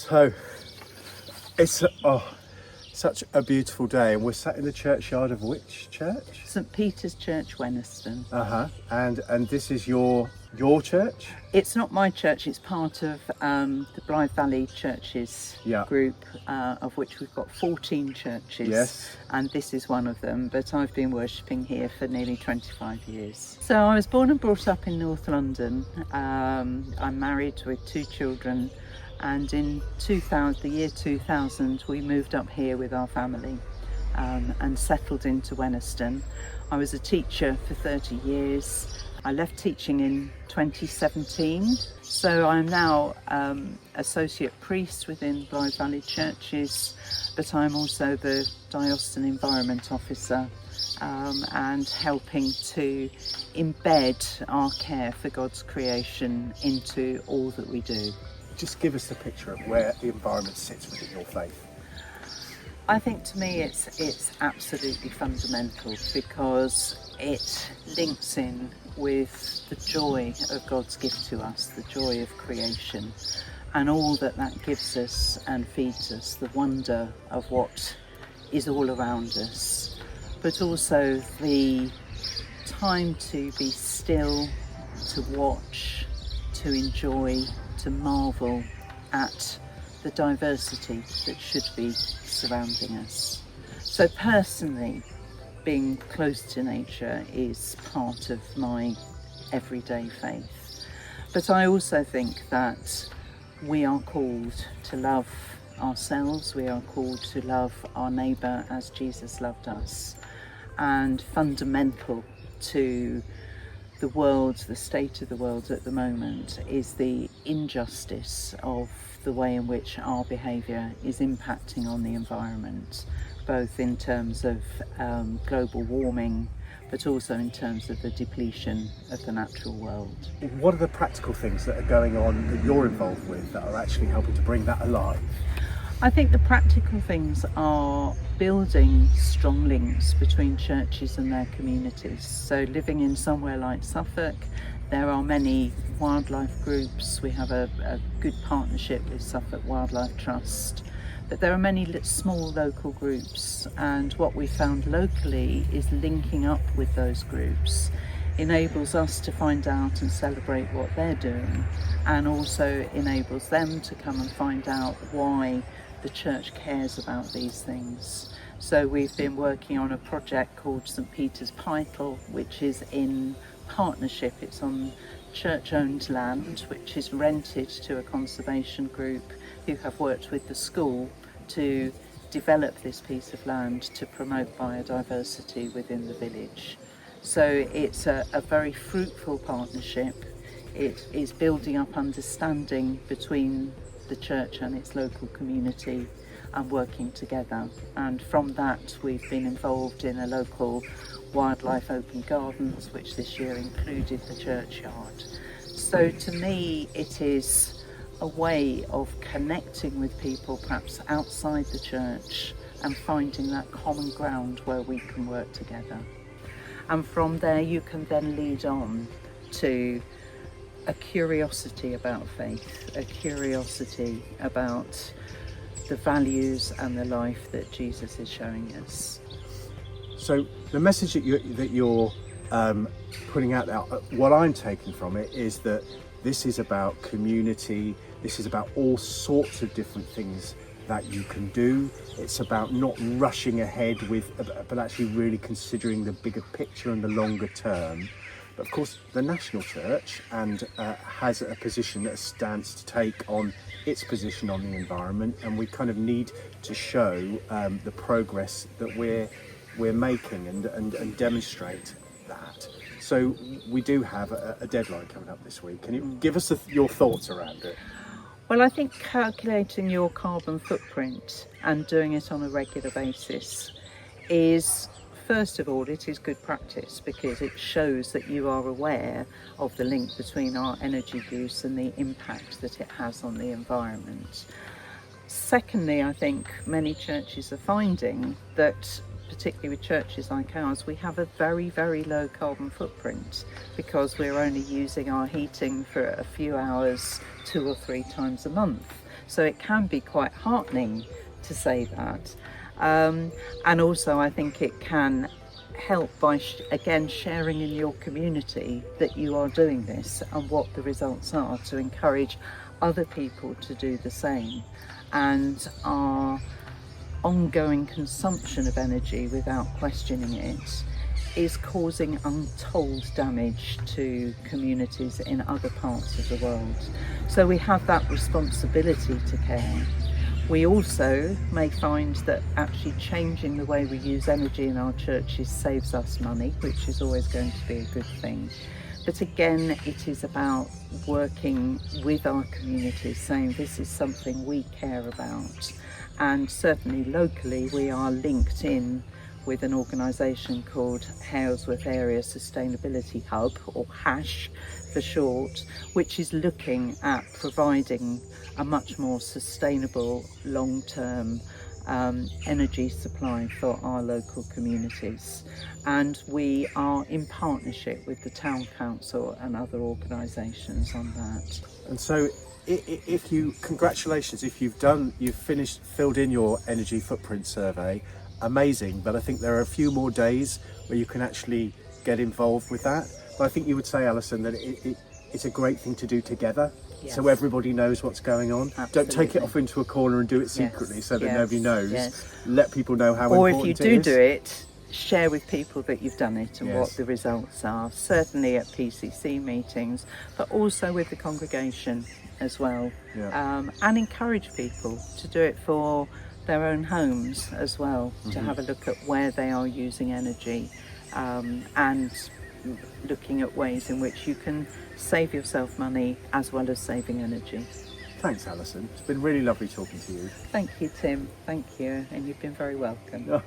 So it's such a beautiful day, and we're sat in the churchyard of which church? St Peter's Church, Wenniston. And this is your church? It's not my church, it's part of the Blythe Valley Churches group, of which we've got 14 churches. Yes. And this is one of them, but I've been worshipping here for nearly 25 years. So I was born and brought up in North London. I'm married with 2 children, and in the year 2000 we moved up here with our family and settled into Wenniston. I was a teacher for 30 years. I left teaching in 2017, so I'm now associate priest within Blythe Valley Churches, but I'm also the Diocesan Environment Officer and helping to embed our care for God's creation into all that we do. Just give us the picture of where the environment sits within your faith. I think to me it's absolutely fundamental because it links in with the joy of God's gift to us, the joy of creation, and all that gives us and feeds us, the wonder of what is all around us, but also the time to be still, to watch, to enjoy, to marvel at the diversity that should be surrounding us. So personally, being close to nature is part of my everyday faith. But I also think that we are called to love ourselves, we are called to love our neighbour as Jesus loved us. And fundamental to the world, the state of the world at the moment, is the injustice of the way in which our behaviour is impacting on the environment, both in terms of global warming, but also in terms of the depletion of the natural world. What are the practical things that are going on that you're involved with that are actually helping to bring that alive? I think the practical things are building strong links between churches and their communities. So living in somewhere like Suffolk, there are many wildlife groups. We have a good partnership with Suffolk Wildlife Trust, but there are many small local groups, and what we found locally is linking up with those groups enables us to find out and celebrate what they're doing, and also enables them to come and find out why the church cares about these things. So we've been working on a project called St Peter's Pytle, which is in partnership. It's on church-owned land, which is rented to a conservation group who have worked with the school to develop this piece of land to promote biodiversity within the village. So it's a very fruitful partnership. It is building up understanding between the church and its local community and working together. And from that we've been involved in a local wildlife open gardens, which this year included the churchyard. So to me it is a way of connecting with people perhaps outside the church and finding that common ground where we can work together. And from there you can then lead on to a curiosity about faith, a curiosity about the values and the life that Jesus is showing us. So the message that you're putting out there, what I'm taking from it is that this is about community, this is about all sorts of different things that you can do. It's about not rushing ahead but actually really considering the bigger picture and the longer term. But of course the national church has a position, a stance to take on its position on the environment, and we kind of need to show the progress that we're making and demonstrate that. So we do have a deadline coming up this week. Can you give us your thoughts around it? Well, I think calculating your carbon footprint and doing it on a regular basis is, first of all, it is good practice because it shows that you are aware of the link between our energy use and the impact that it has on the environment. Secondly, I think many churches are finding that, particularly with churches like ours, we have a very, very low carbon footprint because we're only using our heating for a few hours 2 or 3 times a month. So it can be quite heartening to say that. And also I think it can help by again sharing in your community that you are doing this and what the results are, to encourage other people to do the same. And our ongoing consumption of energy without questioning it is causing untold damage to communities in other parts of the world. So we have that responsibility to care. We also may find that actually changing the way we use energy in our churches saves us money, which is always going to be a good thing. But again, it is about working with our communities, saying this is something we care about. And certainly locally, we are linked in with an organisation called Halesworth Area Sustainability Hub, or HASH for short, which is looking at providing a much more sustainable long-term energy supply for our local communities. And we are in partnership with the Town Council and other organisations on that. And so congratulations, if you've filled in your energy footprint survey, amazing. But I think there are a few more days where you can actually get involved with that. But I think you would say, Alison, that it's a great thing to do together. Yes. So everybody knows what's going on. Absolutely. Don't take it off into a corner and do it secretly, so that nobody knows. Yes. Let people know how important it is. Or if you do it, share with people that you've done it and what the results are. Certainly at PCC meetings, but also with the congregation as well. And encourage people to do it for their own homes as well, to have a look at where they are using energy, and looking at ways in which you can save yourself money as well as saving energy. Thanks, Alison. It's been really lovely talking to you. Thank you, Tim. Thank you. And you've been very welcome.